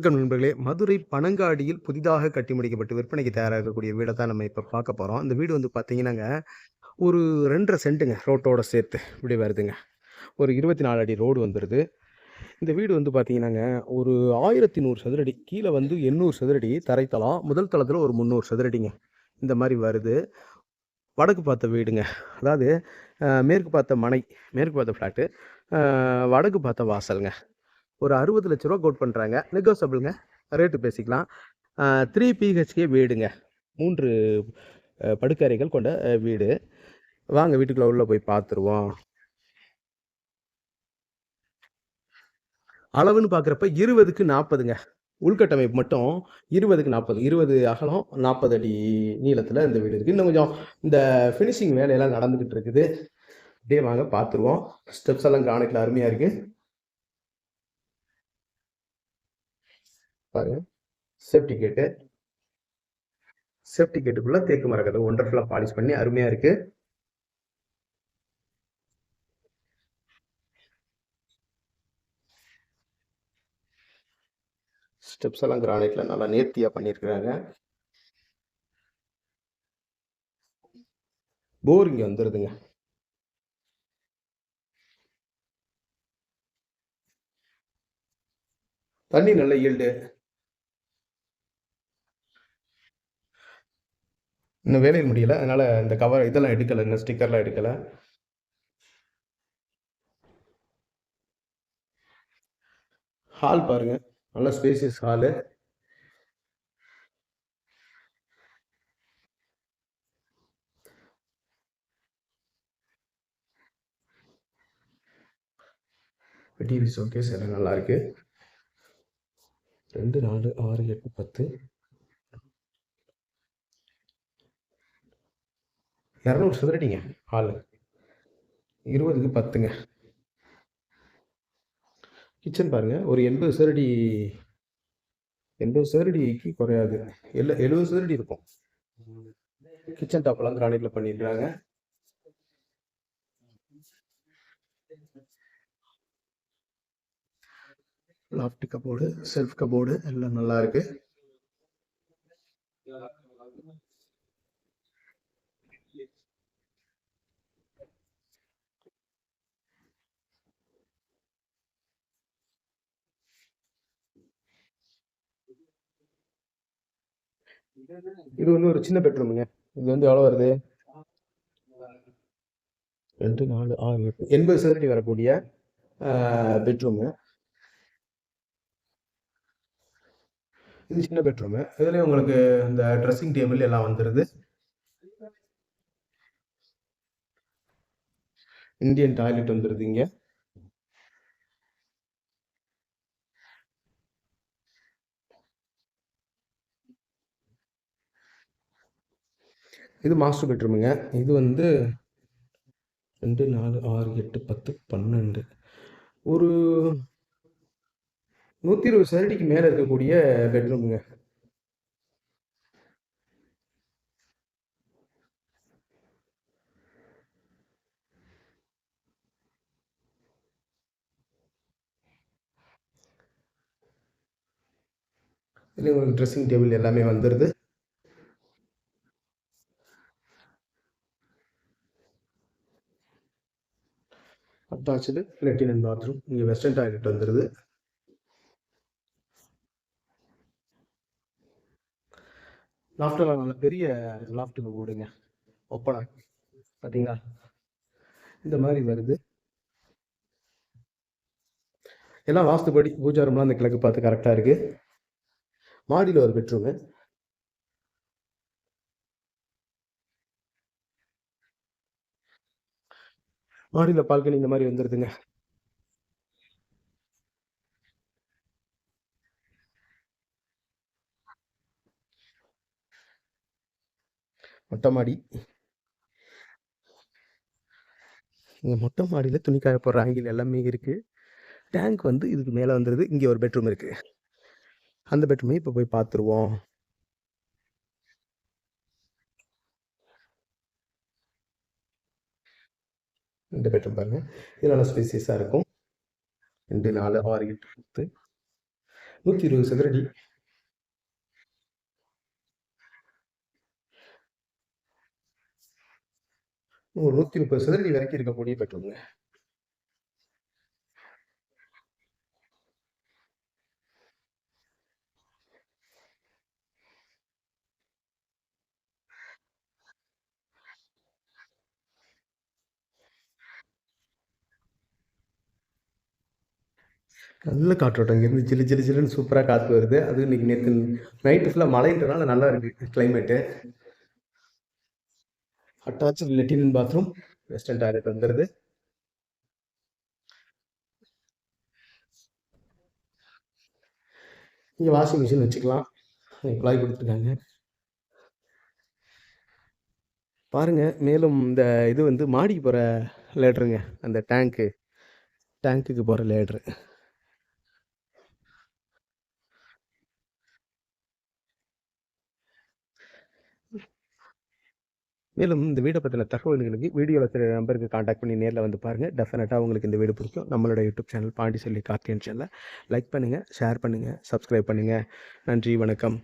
வணக்கம் நண்பர்களே! மதுரை பனங்காடியில் புதிதாக கட்டி முடிக்கப்பட்டு விற்பனைக்கு தயாரா இருக்கக்கூடிய வீட தான் நம்ம இப்ப பார்க்க போறோம். இந்த வீடு வந்து பார்த்தீங்கன்னாங்க, ஒரு 2 1/2 சென்ட்டுங்க ரோட்டோட சேர்த்து. இப்படி வருதுங்க. ஒரு 24 அடி ரோடு வந்துருது. இந்த வீடு வந்து பார்த்தீங்கன்னாங்க, ஒரு 1100 சதுரடி. கீழ வந்து 800 சதுரடி தரைத்தளம். முதல் தளத்தில ஒரு 300 சதுரடிங்க. இந்த மாரி வருது. வடக்கு பார்த்த வீடுங்க. அதாவது மேற்கு பார்த்த மனை, மேற்கு பார்த்த ஃப்ளாட்டு. அ வடக்கு பார்த்த வாசல்ங்க. ஒரு ரூ. 60,00,000 கோட் பண்றாங்க. நெகோசியபிள்ங்க. ரேட்டு பேசிக்கலாம். 3 பிஹெச்கே வீடுங்க. 3 படுக்கறைகள் கொண்ட வீடு. வாங்க வீட்டுக்குள்ள உள்ள போய் பார்த்துருவோம். அளவுன்னு பார்க்குறப்ப 20க்கு 40ங்க. உள்கட்டமைப்பு மட்டும் 20க்கு 40. 20 அகலம், 40 அடி நீளத்தில இந்த வீடு இருக்கு. இன்னும் கொஞ்சம் இந்த ஃபினிஷிங் வேலையெல்லாம் நடந்துகிட்டு இருக்குது. அப்படியே வாங்க பார்த்துருவோம். ஸ்டெப்ஸ் எல்லாம் கிரானைட்ல அருமையா இருக்கு. பாருங்க. சேஃப்டி கேட்டு. சேஃப்டி கேட்டுக்குள்ள தேக்கு மரக்கதவு ஒண்டர்ஃபுல்லா பாலிஷ் பண்ணி அருமையா இருக்கு. ஸ்டெப்ஸ் எல்லாம் கிரானைட்ல நல்லா நேர்த்தியா பண்ணியிருக்கிறாங்க. போர் இங்க வந்துருதுங்க. தண்ணி நல்ல ஈல்டு. இன்னும் வேலையில் முடியல. அதனால இந்த கவர் இதெல்லாம் எடுக்கல. இன்னும் ஸ்டிக்கர்லாம் எடுக்கல. ஹால் பாருங்க. நல்ல ஸ்பேசியஸ் ஹாலு. டிவி ஷோகேஸ் எல்லாம் நல்லா இருக்கு. 2, 4, 6, 8, 10. 200 சதுரடிங்க ஹாலு. 20க்கு 10ங்க. கிச்சன் பாருங்க. ஒரு 80 சதுரடி 80 சதுரடிக்கு குறையாது. 70 சதுரடி இருக்கும். கிச்சன் டாப்லாம் கிரானைட்ல பண்ணியிருக்காங்க. லாஃப்ட் கபோர்டு, செல்ஃப் கபோர்டு எல்லாம் நல்லா இருக்கு. இது வந்து ஒரு சின்ன பெட்ரூமுங்க. இது வந்து எவ்வளோ வருது? 2, 4, 6, 8. 80 சதுரடி வரக்கூடிய பெட்ரூமு. இது சின்ன பெட்ரூமு. இதுலயும் உங்களுக்கு இந்த ட்ரெஸ்ஸிங் டேபிள் எல்லாம் வந்துருது. இந்தியன் டாய்லெட் வந்துருது இங்க. இது மாஸ்டர் பெட்ரூமுங்க. இது வந்து 2, 4, 6, 8, 10, 12. ஒரு 120 சதுரடிக்கு மேல இருக்கக்கூடிய பெட்ரூமுங்க. இதுலயும் உங்களுக்கு ட்ரெஸ்ஸிங் டேபிள் எல்லாமே வந்துருது. Attached latrine and bathroom. இங்க வெஸ்டர்ன் டாய்லெட் வந்துருது. லாஃப்ட்லாம் நல்ல பெரிய லாஃப்ட்டுங்க போடுங்க. ஓப்பனா பாத்தீங்களா? இந்த மாதிரி வருது. எல்லாம் வாஸ்துபடி பூஜா ரூம்லாம் அந்த கிழக்கு பார்த்து கரெக்டா இருக்கு. மாடியில ஒரு பெட்ரூமு. மாடியில பால்கனி இந்த மாதிரி வந்துருதுங்க. மொட்டை மாடி. இங்க மொட்டை மாடியில துணி காய போடுற ஆங்கில் எல்லாமே இருக்கு. டேங்க் வந்து இதுக்கு மேல வந்துருது. இங்க ஒரு பெட்ரூம் இருக்கு. அந்த பெட்ரூமையும் இப்ப போய் பார்த்துருவோம். இந்த பெட்ரூம் பாருங்க. இது நல்லா ஸ்பேசியஸா இருக்கும். 2, 4, 6, 8, 10. 120 சதுரடி. ஒரு 130 சதுரடி வரைக்கும் இருக்கக்கூடிய பெட்ரூம்ங்க. நல்ல காற்றோட்டம். இங்கேருந்து ஜிலு ஜிலு ஜிலுன்னு சூப்பரா காத்து வருது. அதுவும் இன்னைக்கு நேத்து நைட்டு ஃபுல்லா மழைன்றனால நல்லா இருக்கு climate. Attached latrine and bathroom. Western toilet வந்துருது. இங்க வாஷிங் மிஷின் வச்சுக்கலாம். குழாய் குடுத்துருக்காங்க. பாருங்க, மேலும் இந்த இது வந்து மாடிக்கு போற லேடருங்க. அந்த டேங்க்குக்கு போற லேடரு. மேலும் இந்த வீட பத்தின தகவல்களுக்கு வீடியோல தெரிய நம்பருக்கு கான்டாக்ட் பண்ணி நேர்ல வந்து பாருங்க. டெஃபினட்டா உங்களுக்கு இந்த வீடு பிடிக்கும். நம்மளோட யூடியூப் சேனல் பாண்டிச்செல்வி கார்த்திகேயன் சேனல லைக் பண்ணுங்க, ஷேர் பண்ணுங்க, சப்ஸ்கிரைப் பண்ணுங்க. நன்றி, வணக்கம்.